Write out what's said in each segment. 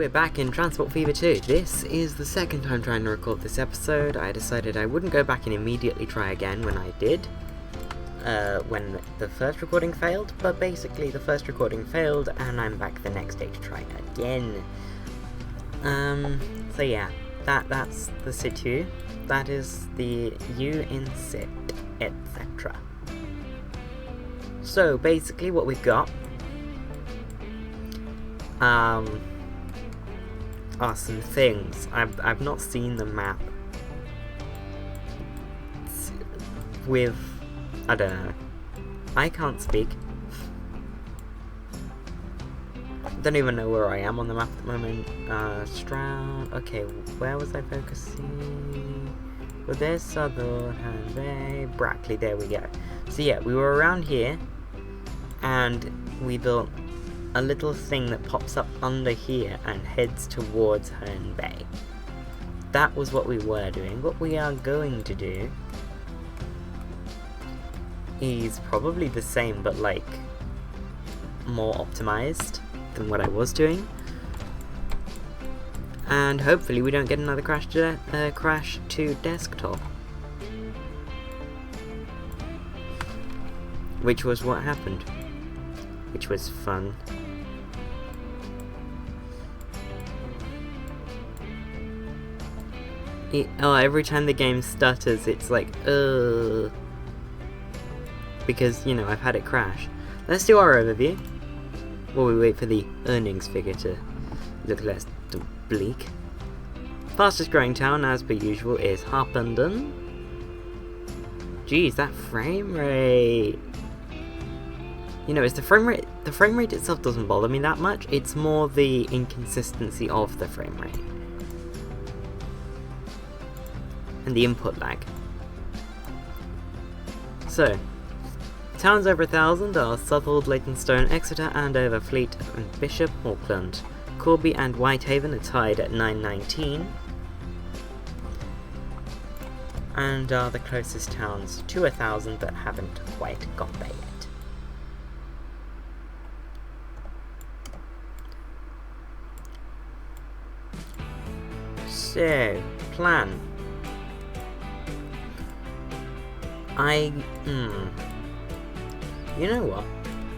we're back in Transport Fever 2. This is the second time trying to record this episode. I decided I wouldn't go back and immediately try again when I did, when the first recording failed, but basically the first recording failed and I'm back the next day to try again. So yeah, that's the situ, that is the U in sit, etc. So basically what we've got are some things. I've not seen the map with, I don't know, I can't speak. Don't even know where I am on the map at the moment. Stroud, okay, where was I focusing? Well, there's Sutherland Bay, Brackley, there we go. So yeah, we were around here, and we built a little thing that pops up under here and heads towards Herne Bay. That was what we were doing. What we are going to do is probably the same, but like more optimized than what I was doing. And hopefully we don't get another crash to desktop. Which was what happened. Which was fun. Every time the game stutters, it's like, because, you know, I've had it crash. Let's do our overview, while we wait for the earnings figure to look less bleak. Fastest growing town, as per usual, is Harpenden. Jeez, that frame rate. You know, it's the frame rate itself doesn't bother me that much, it's more the inconsistency of the frame rate. And the input lag. So, towns over 1,000 are Southwold, Leytonstone, Exeter, Andover, Fleet, and Bishop Auckland. Corby and Whitehaven are tied at 919. And are the closest towns to 1,000 that haven't quite got there yet. So, plan. You know what?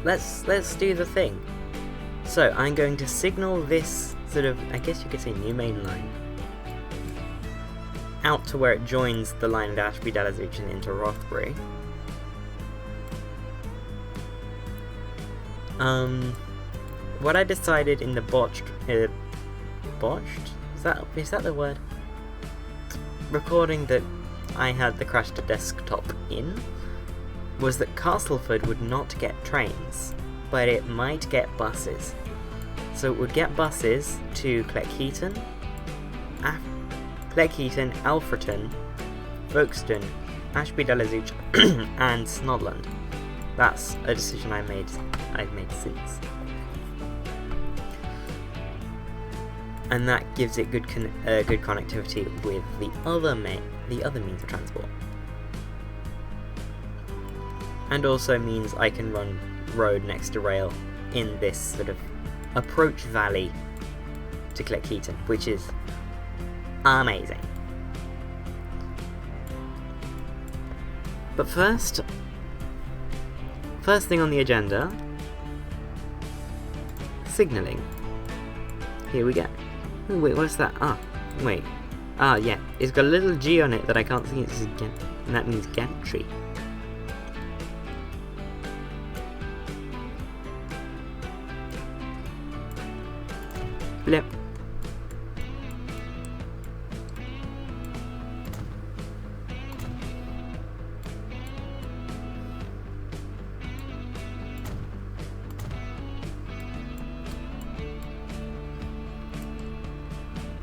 Let's do the thing. So I'm going to signal this sort of, I guess you could say, new main line out to where it joins the line at Ashby Delazuch and into Rothbury. What I decided in the botched? Is that the word? Recording that I had the crash to desktop in, was that Castleford would not get trains, but it might get buses. So it would get buses to Cleckheaton, Alfreton, Folkestone, Ashby Delazuch, and Snodland. That's a decision I've made since. And that gives it good connectivity with the other means of transport. And also means I can run road next to rail in this sort of approach valley to Cleckheaton, which is amazing. But first thing on the agenda, signalling. Here we go. Oh, wait, what's that? Yeah, it's got a little G on it that I can't see, and that means gantry. Blip.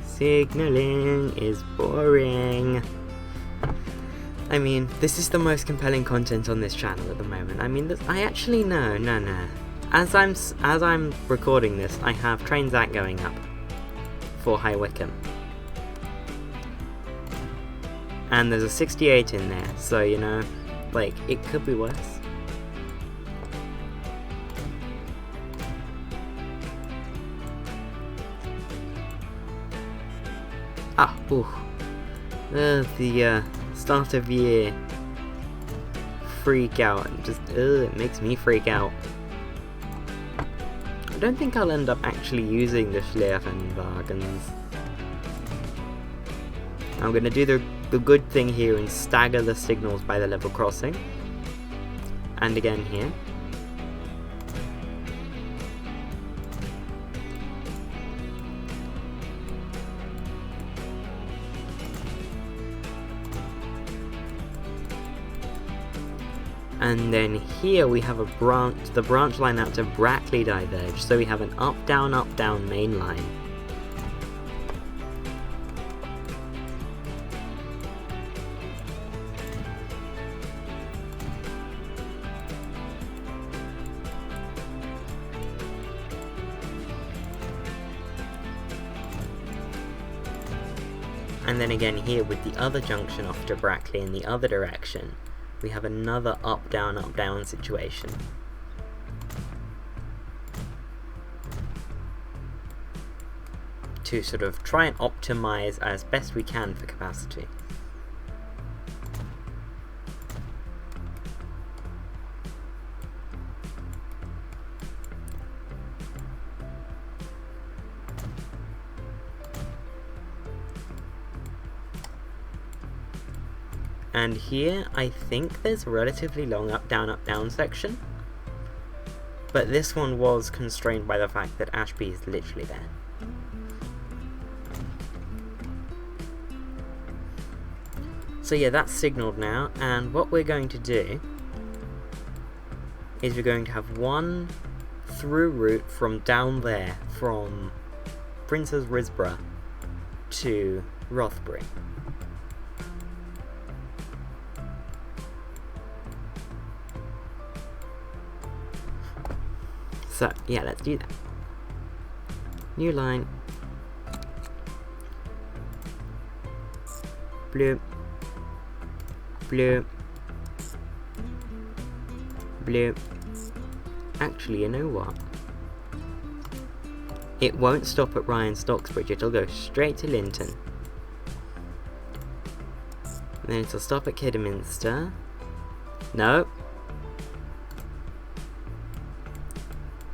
Signaling is boring. I mean, this is the most compelling content on this channel at the moment. I mean, I actually no. As I'm recording this, I have Trainsact going up for High Wycombe, and there's a 68 in there, so you know, like, it could be worse. Ah, ooh. The start of year freak out. It makes me freak out. I don't think I'll end up actually using the Schleifenwagens. I'm gonna do the good thing here and stagger the signals by the level crossing. And again here. And then here we have the branch line out to Brackley diverge, so we have an up down main line. And then again here with the other junction off to Brackley in the other direction, we have another up down situation. To sort of try and optimize as best we can for capacity. And here, I think there's a relatively long up down section. But this one was constrained by the fact that Ashby is literally there. So yeah, that's signalled now, and what we're going to do is we're going to have one through route from down there, from Prince's Risborough to Rothbury. So, yeah, let's do that. New line. Blue. Blue. Blue. Actually, you know what? It won't stop at Ryan Stocksbridge, it'll go straight to Linton. And then it'll stop at Kidderminster. No.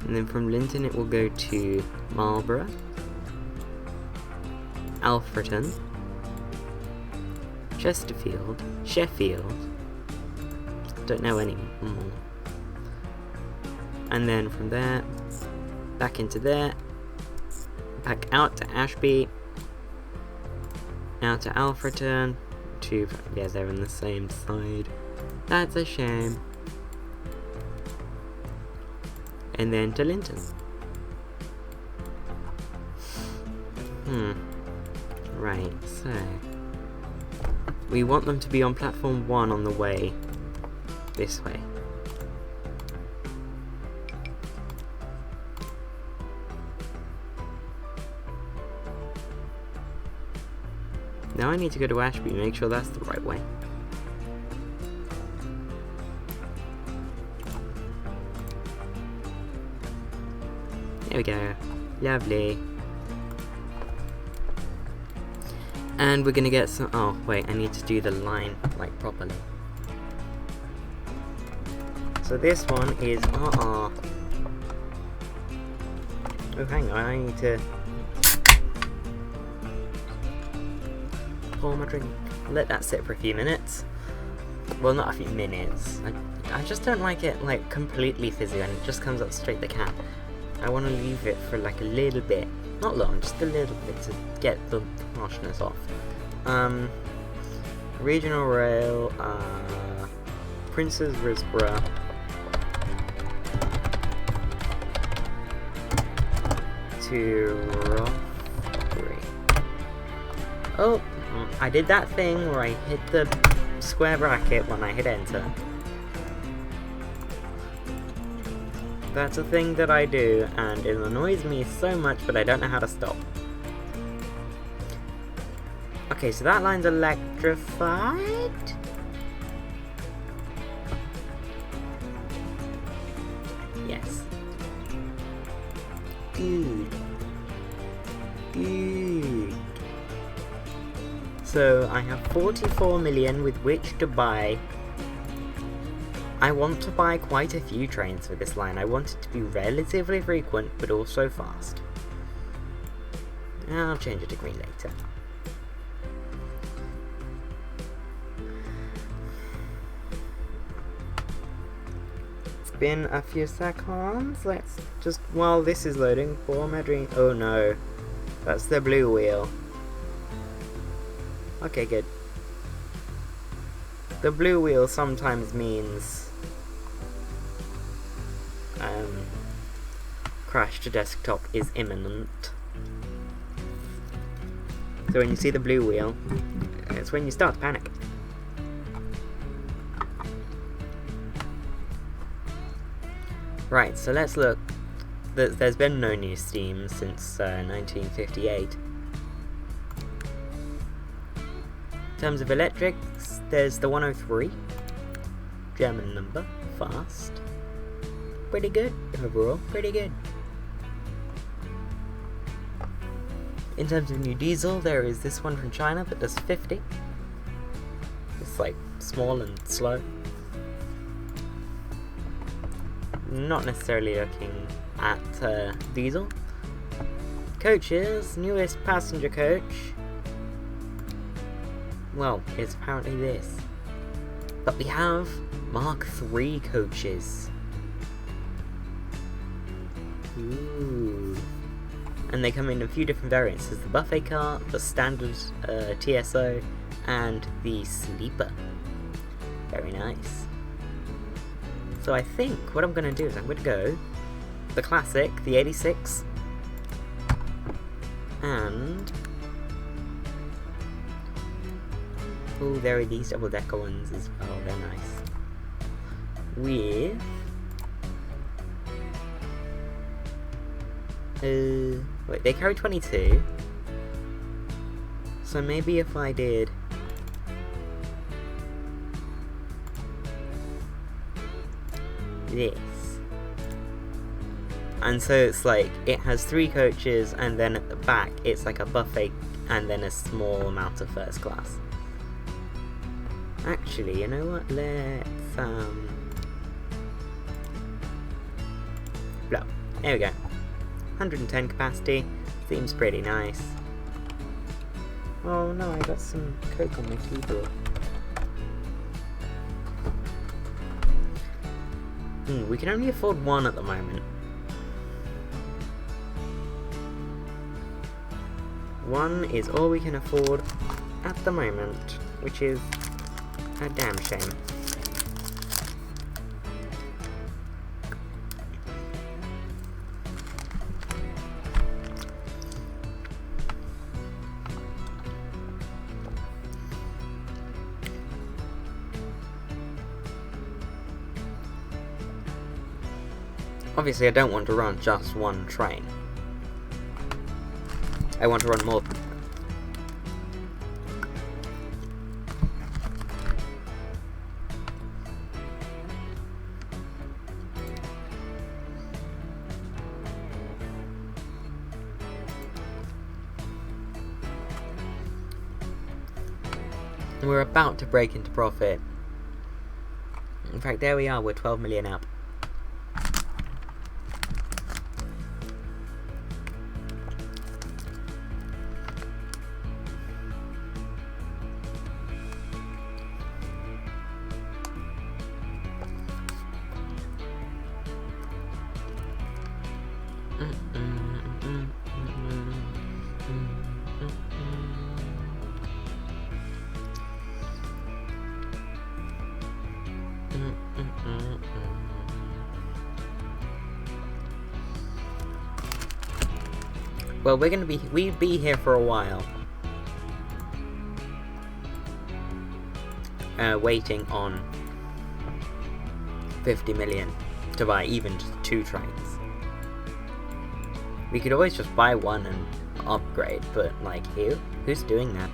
And then from Linton it will go to Marlborough, Alfreton, Chesterfield, Sheffield, don't know any more. And then from there, back into there, back out to Ashby, out to Alfreton, yeah, they're on the same side. That's a shame. And then to Linton. Right, so we want them to be on platform 1 on the way this way. Now I need to go to Ashby and make sure that's the right way. There we go. Lovely. And we're gonna get some... Oh, wait, I need to do the line, like, properly. So this one is Oh, hang on, I need to... pour my drink. Let that sit for a few minutes. Well, not a few minutes. I just don't like it, like, completely fizzy and it just comes up straight the cap. I want to leave it for like a little bit, not long, just a little bit to get the harshness off. Regional Rail, Prince's Risborough, to Rothbury. Oh, I did that thing where I hit the square bracket when I hit enter. That's a thing that I do, and it annoys me so much, but I don't know how to stop. Okay, so that line's electrified? Yes. Good. Good. So I have 44 million with which to buy. I want to buy quite a few trains for this line. I want it to be relatively frequent, but also fast. I'll change it to green later. It's been a few seconds. Let's just, while this is loading, pour my drink. Oh no, that's the blue wheel. Okay, good. The blue wheel sometimes means crash to desktop is imminent. So when you see the blue wheel, it's when you start to panic. Right, so let's look. There's been no new Steam since 1958. In terms of electrics, there's the 103, German number, fast, pretty good overall, pretty good. In terms of new diesel, there is this one from China that does 50. It's like small and slow. Not necessarily looking at diesel. Coaches, newest passenger coach. Well, it's apparently this. But we have Mark III coaches. Ooh. And they come in a few different variants. There's the buffet car, the standard TSO, and the sleeper. Very nice. So I think what I'm going to do is I'm going to go the classic, the 86, and oh, there are these double-decker ones as well. They're nice. With wait, they carry 22. So maybe if I did this. And so it's like, it has 3 coaches, and then at the back it's like a buffet, and then a small amount of first class. Actually, you know what, let's blow. There we go. 110 capacity, seems pretty nice. Oh no, I got some Coke on my keyboard. We can only afford one at the moment. One is all we can afford at the moment, which is a damn shame. Obviously, I don't want to run just one train. I want to run more. We're about to break into profit. In fact, there we are, we're 12 million up. Well, we'll be here for a while. Waiting on 50 million to buy even just 2 trains. We could always just buy one and upgrade, but like, who's doing that?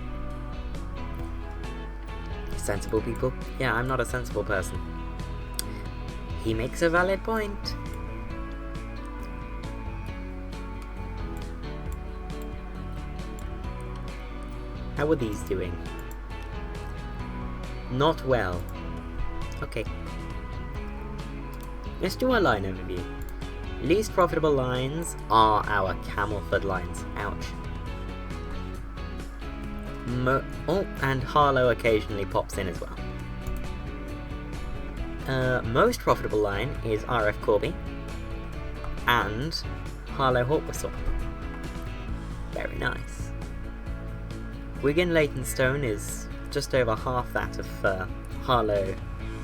Sensible people? Yeah, I'm not a sensible person. He makes a valid point. How are these doing? Not well. Okay. Let's do our line overview. Least profitable lines are our Camelford lines. Ouch. Oh, and Harlow occasionally pops in as well. Most profitable line is RF Corby and Harlow Hawk Whistle. Very nice. Wigan Leytonstone is just over half that of Harlow.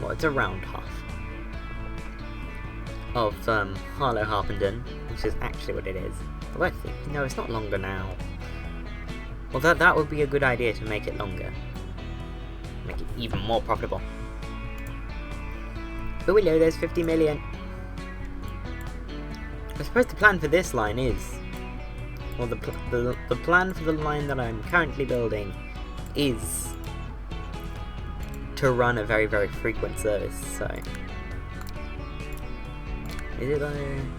Well, it's around half of Harlow Harpenden, which is actually what it is. Although I think, no, it's not longer now. Although that would be a good idea to make it longer. Make it even more profitable. But we know there's 50 million. I suppose the plan for this line is... Well, the plan for the line that I'm currently building is to run a very, very frequent service, so... Is it though?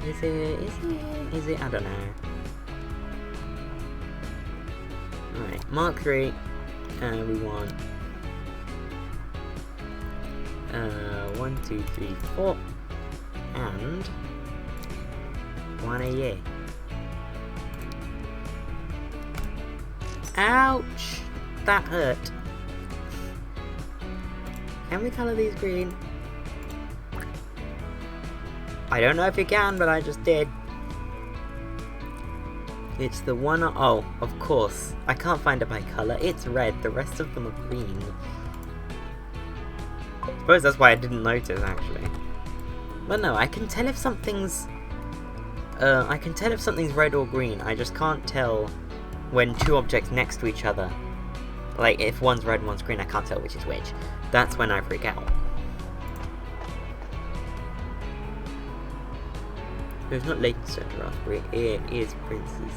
Is it? I don't know. Alright, Mark 3, we want 1, 2, 3, 4, and 1 a year. Ouch! That hurt. Can we colour these green? I don't know if you can, but I just did. It's the one... Oh, of course. I can't find it by colour. It's red. The rest of them are green. I suppose that's why I didn't notice, actually. But no, I can tell if something's... I can tell if something's red or green. I just can't tell when two objects next to each other. Like, if one's red and one's green, I can't tell which is which. That's when I freak out. It's not Leytonstone to Raspberry, it is Prince's.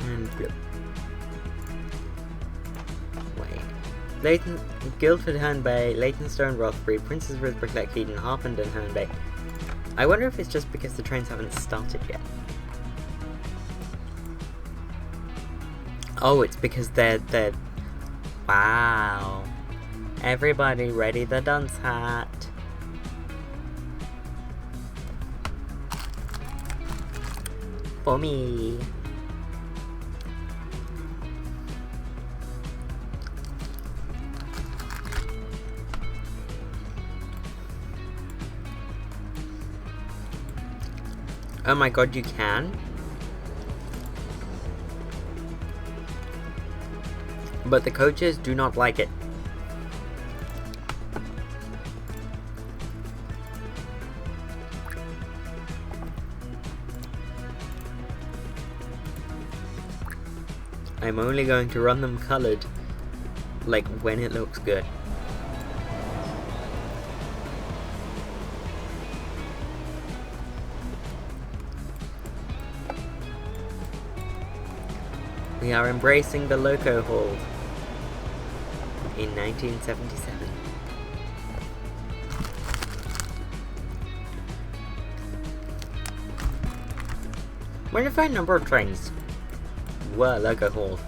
And blue. Wait. Guildford Herne Bay, Leytonstone Rothbury, Prince's Risborough Cleckheaton, Harpenden Herne Bay. I wonder if it's just because the trains haven't started yet. Oh, it's because they're... Wow. Everybody ready the dunce hat. For me. Oh my god, you can? But the coaches do not like it. I'm only going to run them coloured, like, when it looks good. We are embracing the Loco Hold in 1977. Wonder if a number of trains were Loco Hold.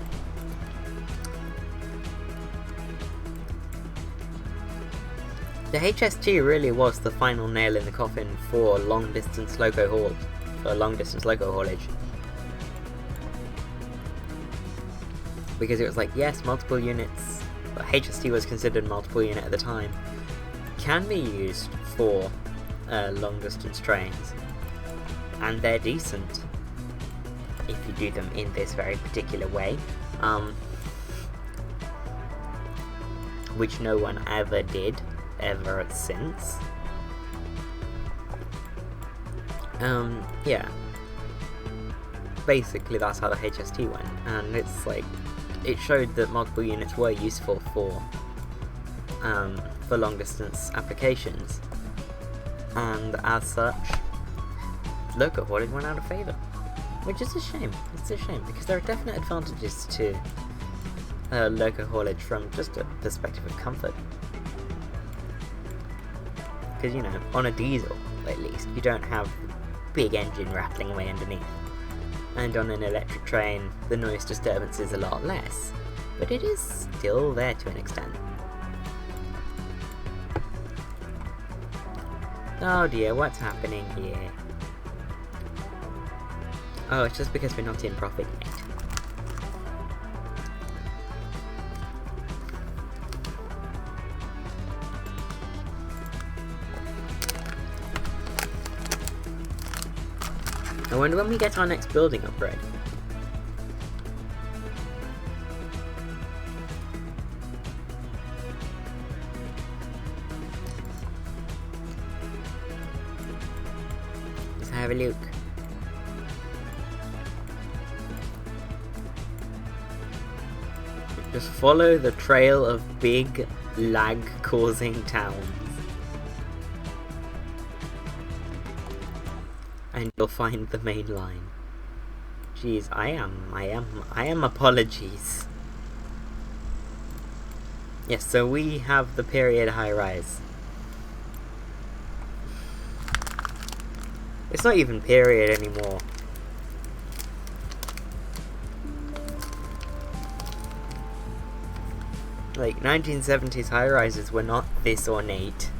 The HST really was the final nail in the coffin for long distance loco haul, for long distance loco haulage. Because it was like, yes, multiple units, but HST was considered multiple unit at the time, can be used for long distance trains, and they're decent if you do them in this very particular way, which no one ever did, ever since. Yeah. Basically that's how the HST went, and it's like, it showed that multiple units were useful for long distance applications, and as such, loco haulage went out of favour. Which is a shame. It's a shame, because there are definite advantages to loco haulage from just a perspective of comfort. Because, you know, on a diesel, at least, you don't have the big engine rattling away underneath. And on an electric train, the noise disturbance is a lot less. But it is still there to an extent. Oh dear, what's happening here? Oh, it's just because we're not in profit yet. I wonder when we get our next building upgrade. Let's have a look. Just follow the trail of big lag-causing towns. And you'll find the main line. Jeez, I am apologies. Yes, so we have the period high-rise. It's not even period anymore. Like, 1970s high-rises were not this ornate.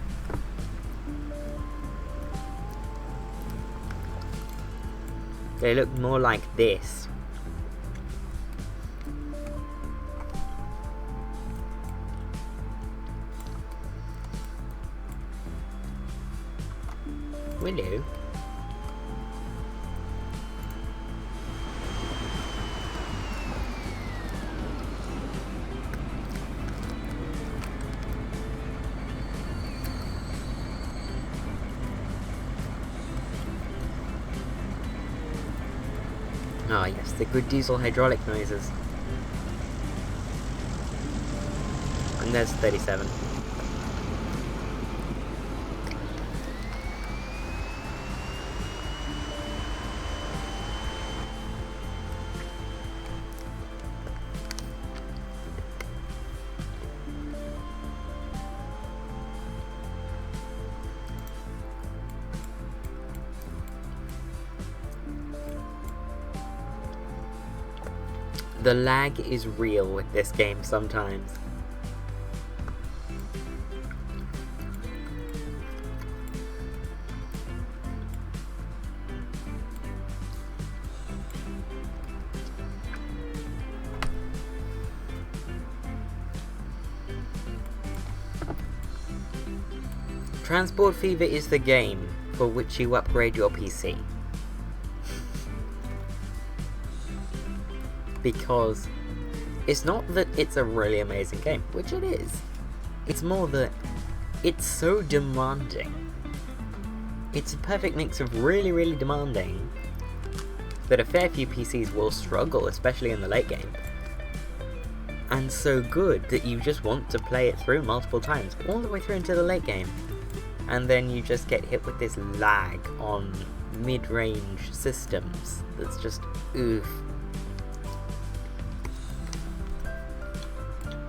They look more like this. Willow? Ah, yes, the good diesel hydraulic noises. And there's 37. The lag is real with this game sometimes. Transport Fever is the game for which you upgrade your PC. Because it's not that it's a really amazing game, which it is. It's more that it's so demanding. It's a perfect mix of really, really demanding that a fair few PCs will struggle, especially in the late game. And so good that you just want to play it through multiple times, all the way through into the late game. And then you just get hit with this lag on mid-range systems that's just oof.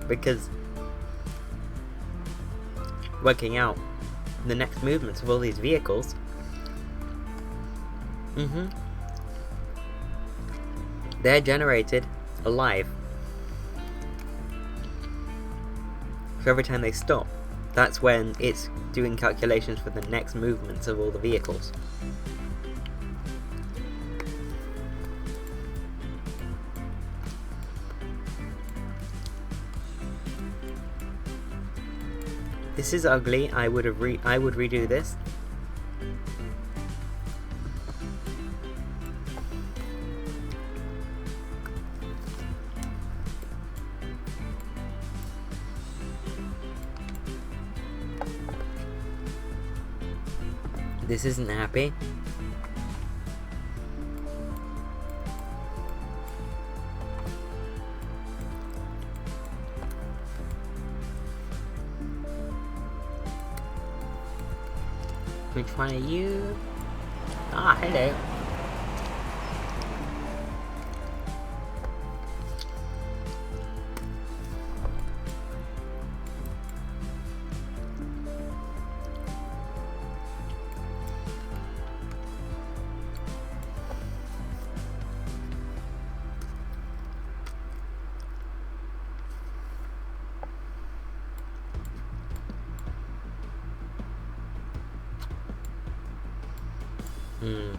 Because working out the next movements of all these vehicles, they're generated alive. So every time they stop, that's when it's doing calculations for the next movements of all the vehicles. This is ugly. I would redo this. This isn't happy. Which one are you? Ah, hello. Hmm.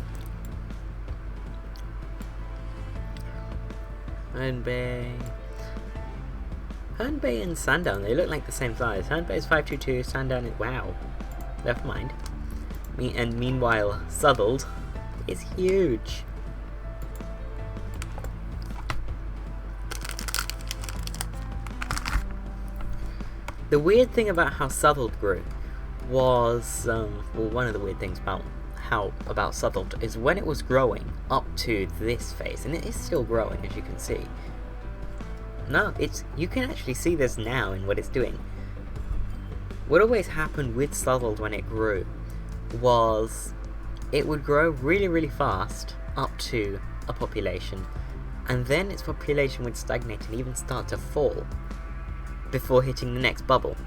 Herne Bay. Herne Bay and Sandown, they look like the same size. Herne Bay is 522, Sandown is... wow. Never mind. And meanwhile, Southwold is huge. The weird thing about how Southwold grew was, well, one of the weird things about Southwold is when it was growing up to this phase, and it is still growing, as you can see. No, you can actually see this now in what it's doing. What always happened with Southwold when it grew was it would grow really, really fast up to a population, and then its population would stagnate and even start to fall before hitting the next bubble.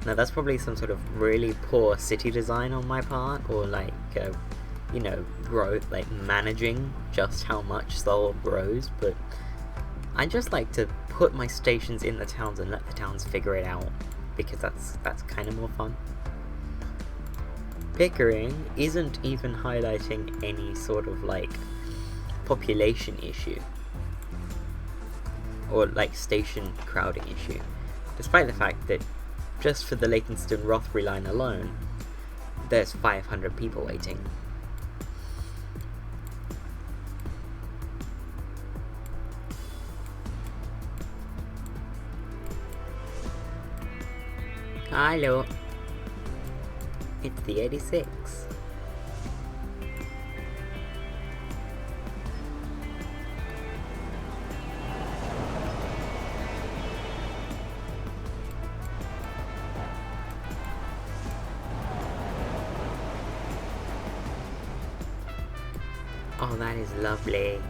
Now that's probably some sort of really poor city design on my part, or like, you know, growth, like managing just how much Southwold grows, but I just like to put my stations in the towns and let the towns figure it out, because that's kind of more fun. Pickering isn't even highlighting any sort of like population issue or like station crowding issue, despite the fact that just for the Leytonstone Rothbury line alone, there's 500 people waiting. Hello. It's the 86. Oh, that is lovely.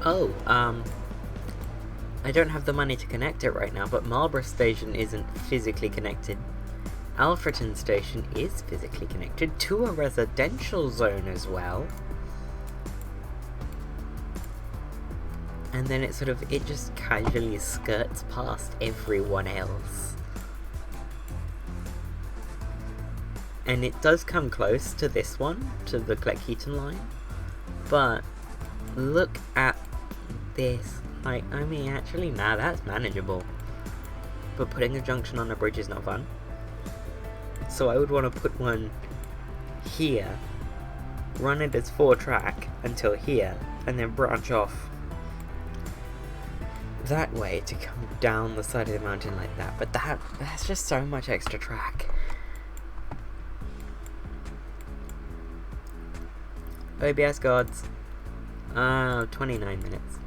Oh, I don't have the money to connect it right now, but Marlborough Station isn't physically connected. Alfreton Station is physically connected to a residential zone as well. And then it just casually skirts past everyone else. And it does come close to this one, to the Cleckheaton line, but look at this. Like, I mean, actually, nah, that's manageable. But putting a junction on a bridge is not fun. So I would want to put one here, run it as 4-track until here, and then branch off that way to come down the side of the mountain like that. But that's just so much extra track. OBS gods. 29 minutes.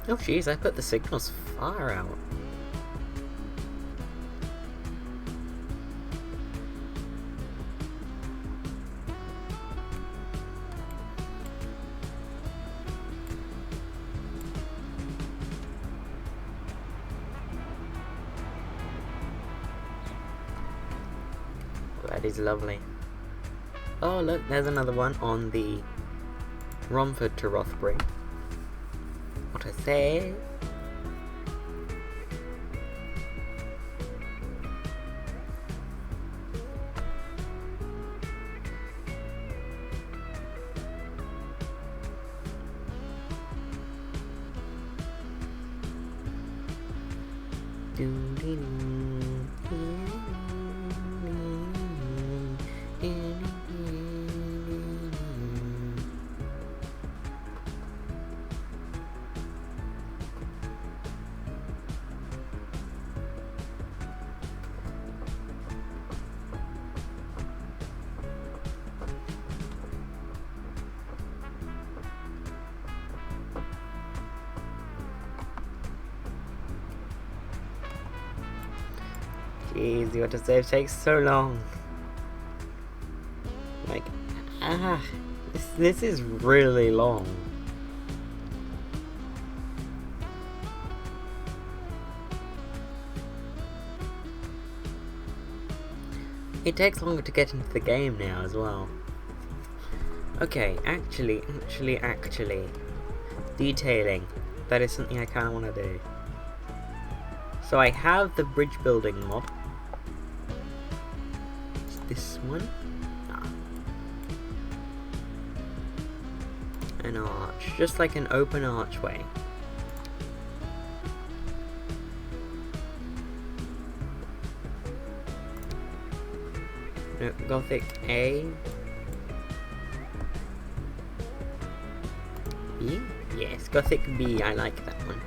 Oh jeez, I put the signals far out. That is lovely. Oh look, there's another one on the Romford to Rothbury. What I say? Jeez, the autosave takes so long. Like, this is really long. It takes longer to get into the game now as well. Okay, actually, detailing. That is something I kind of want to do. So I have the bridge building mob. It's this one. An arch, just like an open archway. No, Gothic A. B? Yes, Gothic B, I like that one.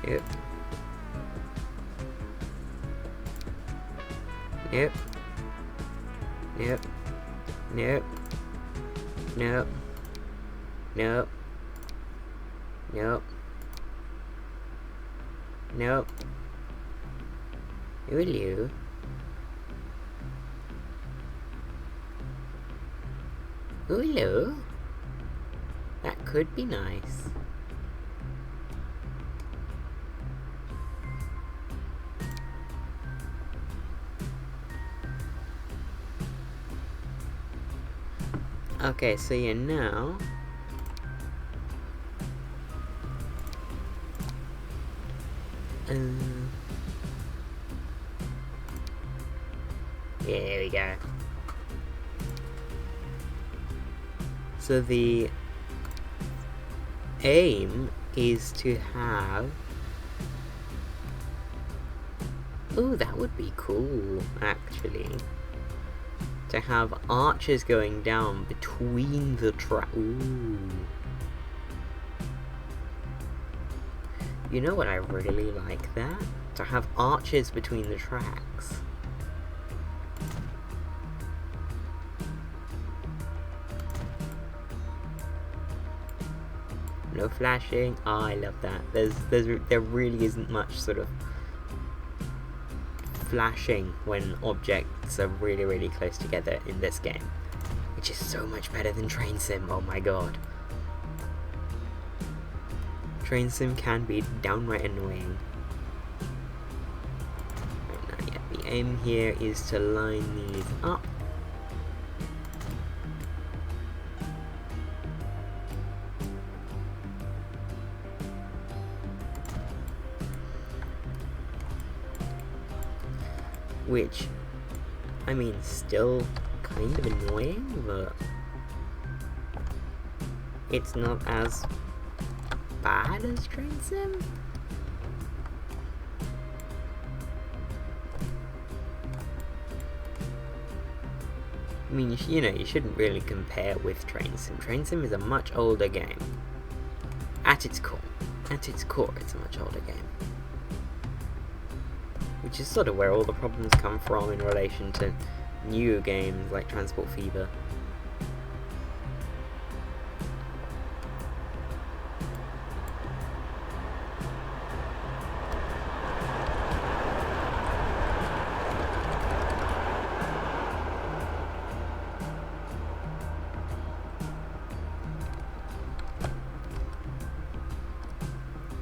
Yep. Yep. Yep. Nope. Nope. Nope. Nope. Nope. Ulu. Ulu? That could be nice. Okay, so yeah, now yeah, there we go. So the aim is to have... Ooh, that would be cool, actually. To have arches going down between the Ooh. You know what I really like that? To have arches between the tracks. No flashing. Oh, I love that. There really isn't much sort of flashing when objects are really close together in this game, which is so much better than Train Sim. Oh my god. Train Sim can be downright annoying. Right now, yeah, the aim here is to line these up. Which, I mean, still kind of annoying, but it's not as bad as Train Sim. I mean, you know, you shouldn't really compare with Train Sim. Train Sim is a much older game. At its core, it's a much older game. Which is sort of where all the problems come from in relation to newer games like Transport Fever.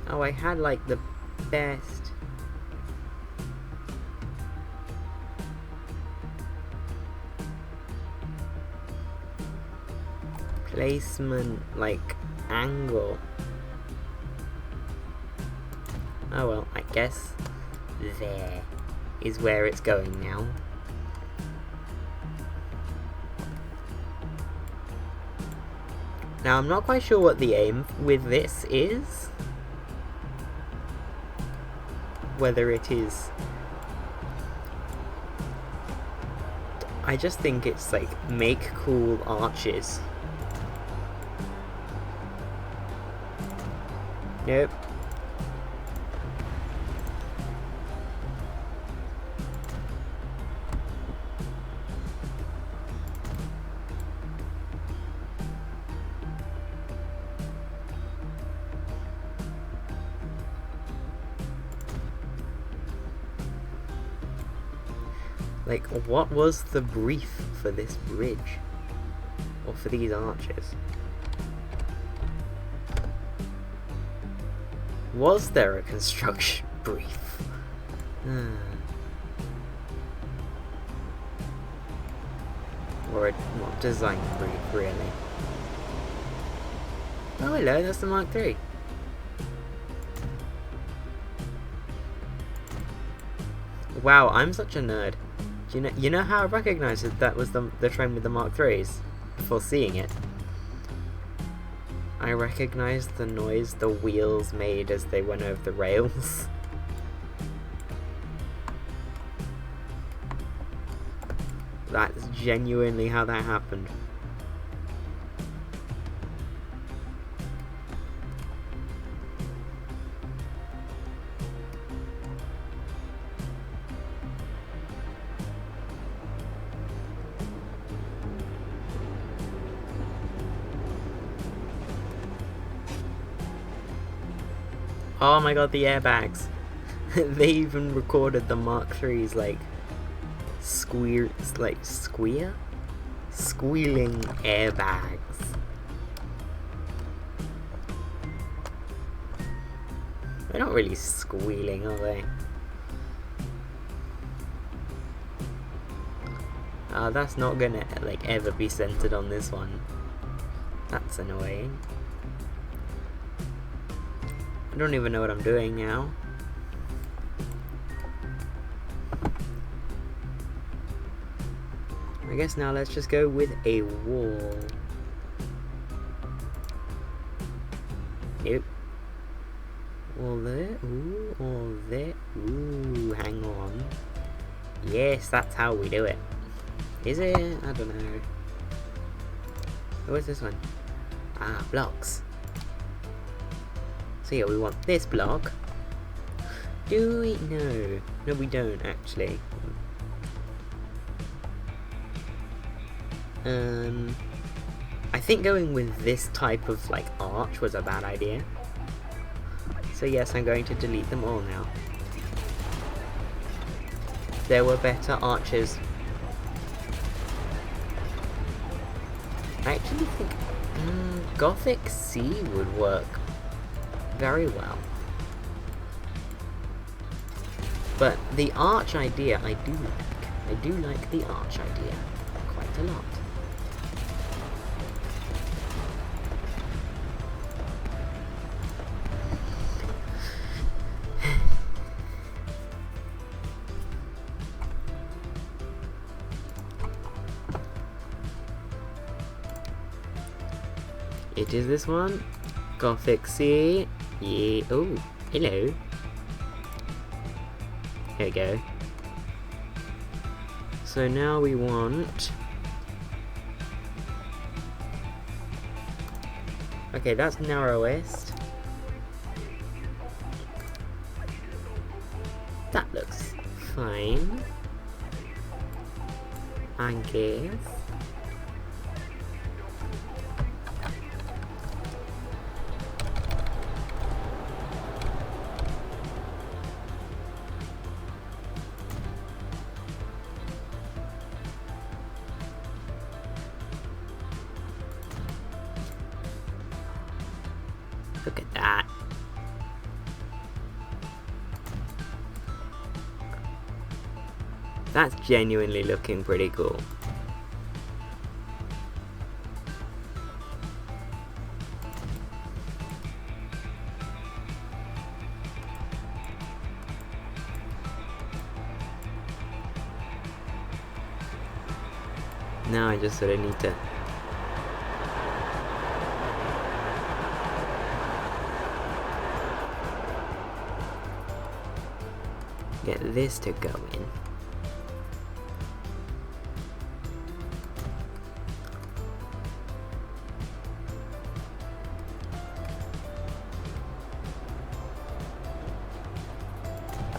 Oh, I had like the best placement, like, angle. Oh well, I guess there is where it's going now. Now, I'm not quite sure what the aim with this is. Whether it is... I just think it's like, make cool arches. Nope. Like, what was the brief for this bridge? Or for these arches? Was there a construction brief? Or a design brief, really? Oh, hello, that's the Mark III. Wow, I'm such a nerd. You know how I recognized that was the train with the Mark IIIs before seeing it? I recognized the noise the wheels made as they went over the rails. That's genuinely how that happened. Oh my god, the airbags. They even recorded the Mark III's like squealing airbags. They're not really squealing, are they? That's not gonna like ever be centered on this one. That's annoying. I don't even know what I'm doing now. I guess now let's just go with a wall. Nope. All there. Ooh, all there. Ooh, hang on. Yes, that's how we do it. Is it? I don't know. What's this one? Ah, blocks. So yeah, we want this block. Do we? No. No, we don't, actually. I think going with this type of, like, arch was a bad idea. So yes, I'm going to delete them all now. There were better arches. I actually think Gothic C would work very well. But the arch idea I do like. I do like the arch idea quite a lot. It is this one. Gothic C. Yeah. Oh, hello. Here we go. So now we want... Okay, that's narrowest. That looks fine, I guess. Look at that. That's genuinely looking pretty cool. Now I just sort of need to get this to go in.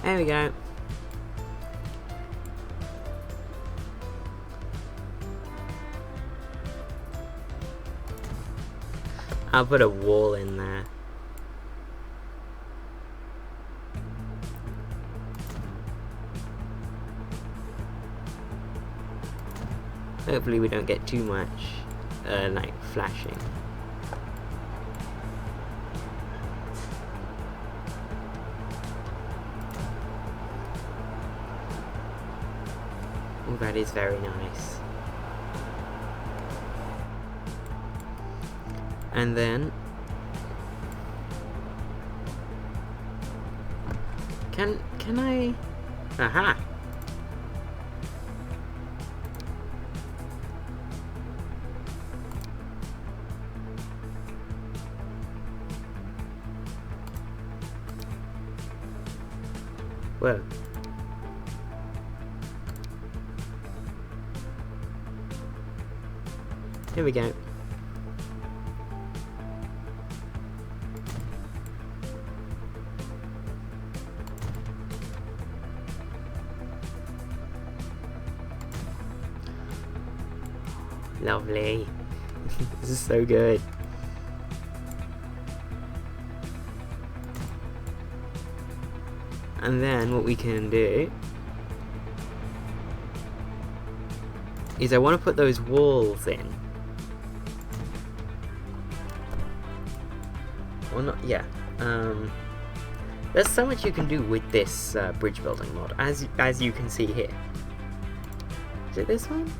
There we go. I'll put a wall in there. Hopefully we don't get too much like flashing. Oh, that is very nice. And then can I? Aha! Whoa. Here we go. Lovely. This is so good. And then what we can do is I want to put those walls in. Or not, yeah. There's so much you can do with this bridge building mod, as you can see here. Is it this one?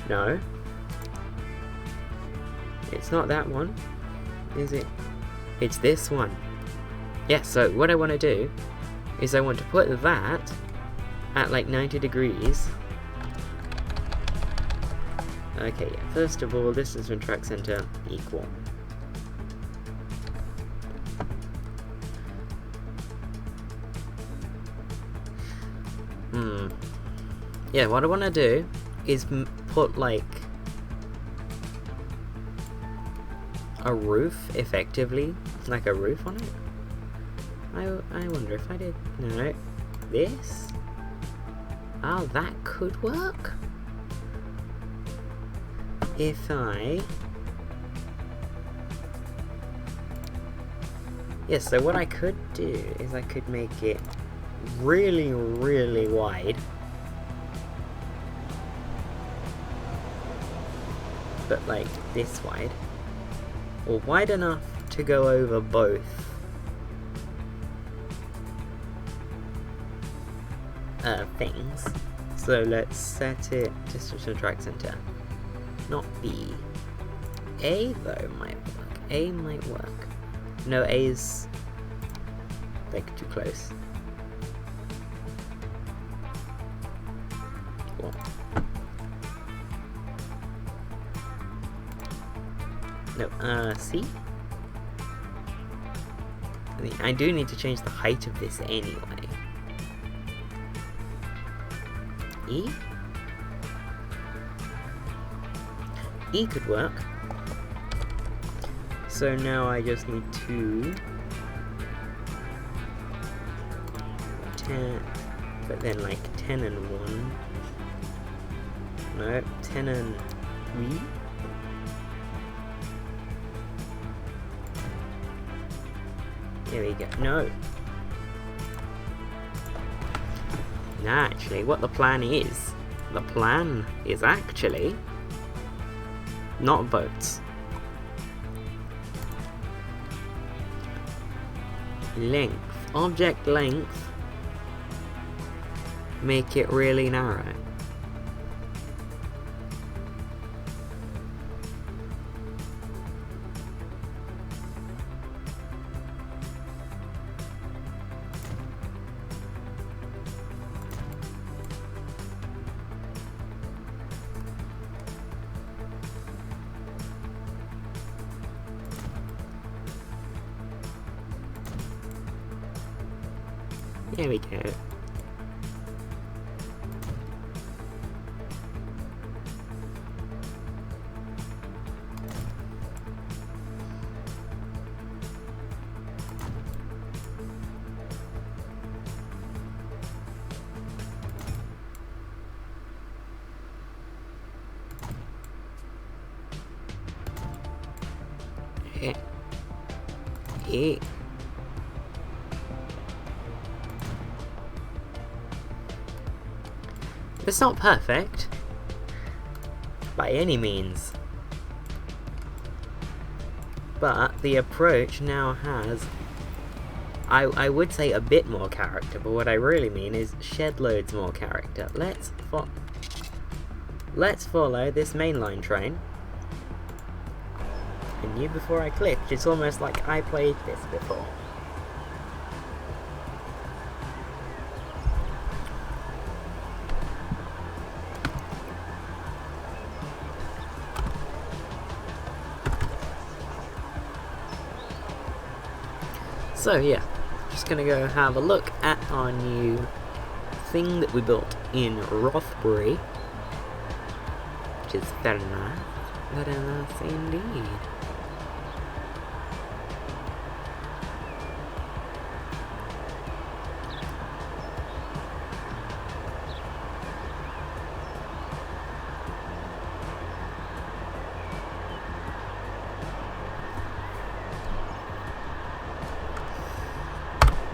No. It's not that one, is it? It's this one. Yeah, so what I want to do is I want to put that at like 90 degrees. Okay, yeah, first of all, distance from track center equal. Yeah, what I want to do is put like a roof, effectively, like a roof on it. I wonder if I did. No, this. Oh, that could work. If I. Yeah, so what I could do is I could make it really, really wide. But like this wide. Or wide enough to go over both. Things. So let's set it distance from track center. Not B. A though might work. A might work. No, A is like too close. Cool. No, C? I do need to change the height of this anyway. E? E could work. So now I just need to 10, but then like 10 and 1. No, 10 and 3. There we go. No. Nah, actually, what the plan is actually not boats. Length. Object length. Make it really narrow. There we go. Yeah. It's not perfect by any means, but the approach now has, I would say, a bit more character, but what I really mean is shed loads more character. Let's follow this mainline train. I knew before I clicked, it's almost like I played this before. So yeah, just gonna go have a look at our new thing that we built in Rothbury, which is very nice indeed.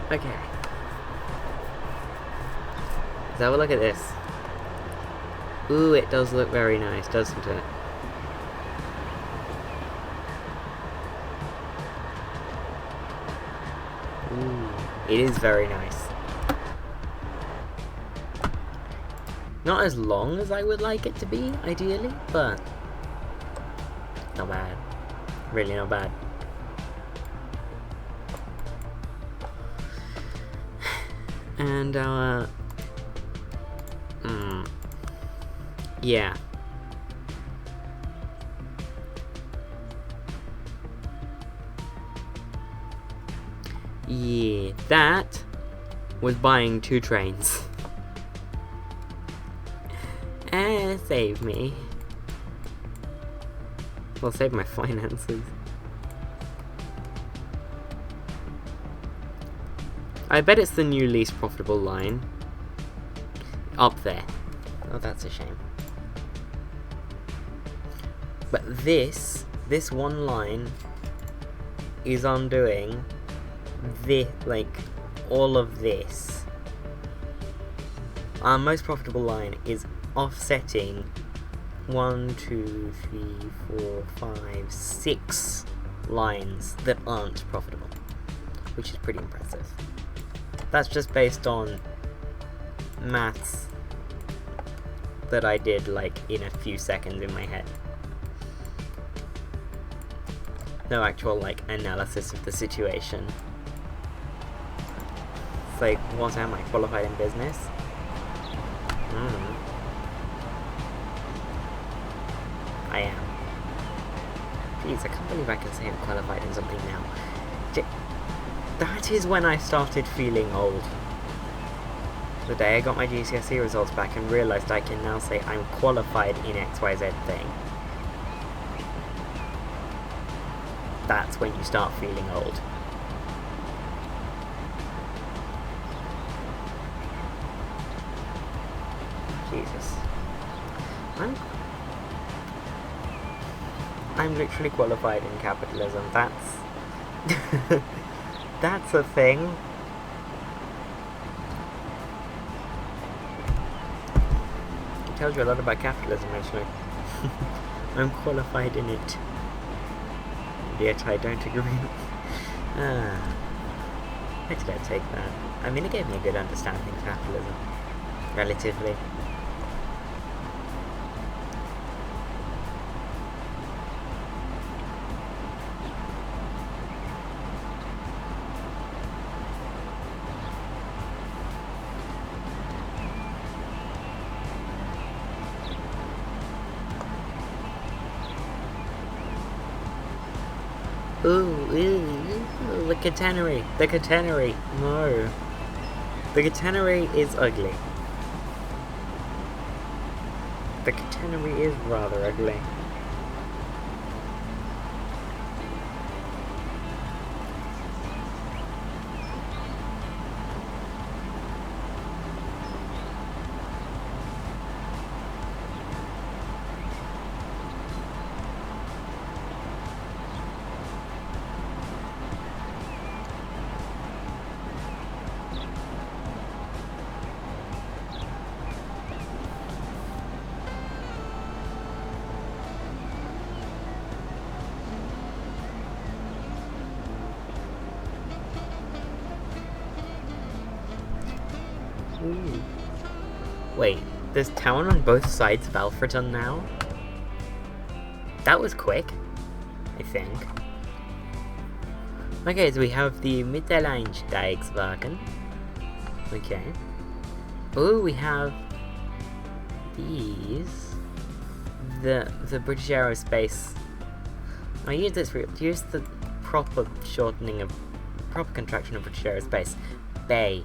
Okay. Let's have a look at this. Ooh, it does look very nice, doesn't it? Ooh, it is very nice. Not as long as I would like it to be, ideally, but not bad. Really not bad. And yeah. Yeah, that was buying 2 trains. Save me. Well, save my finances. I bet it's the new least profitable line. Up there. Oh, that's a shame. But this one line is undoing this, like, all of this. Our most profitable line is offsetting 1, 2, 3, 4, 5, 6 lines that aren't profitable, which is pretty impressive. That's just based on maths that I did like in a few seconds in my head. No actual like analysis of the situation. It's like, what am I, qualified in business? I am. Jeez, I can't believe I can say I'm qualified in something now. That is when I started feeling old. The day I got my GCSE results back and realised I can now say I'm qualified in XYZ thing. That's when you start feeling old. Jesus. I'm literally qualified in capitalism. That's that's a thing. It tells you a lot about capitalism, actually. I'm qualified in it. Yet I don't agree. Why did I take that? I mean, it gave me a good understanding of capitalism. Relatively. Ooh, the catenary. The catenary. No. The catenary is ugly. The catenary is rather ugly. Wait, there's town on both sides of Alfredton now? That was quick, I think. Okay, so we have the Mitteleinsteigswagen. Okay. Oh, we have these. The British Aerospace. I use this for use the proper contraction of British Aerospace. Bay.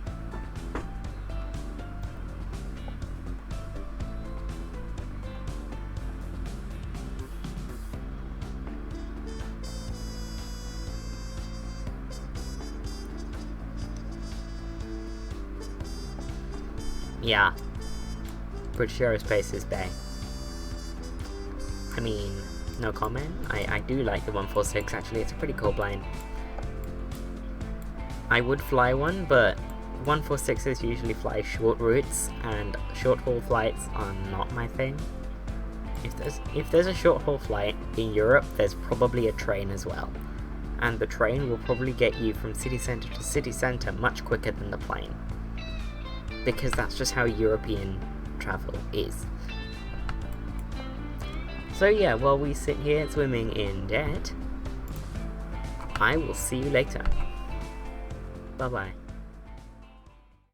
Yeah. British Aerospace is Bay. I mean, no comment. I do like the 146 actually, it's a pretty cool plane. I would fly one, but 146s usually fly short routes, and short haul flights are not my thing. If there's a short haul flight in Europe, there's probably a train as well. And the train will probably get you from city centre to city centre much quicker than the plane. Because that's just how European travel is. So yeah, while we sit here swimming in debt, I will see you later. Bye bye.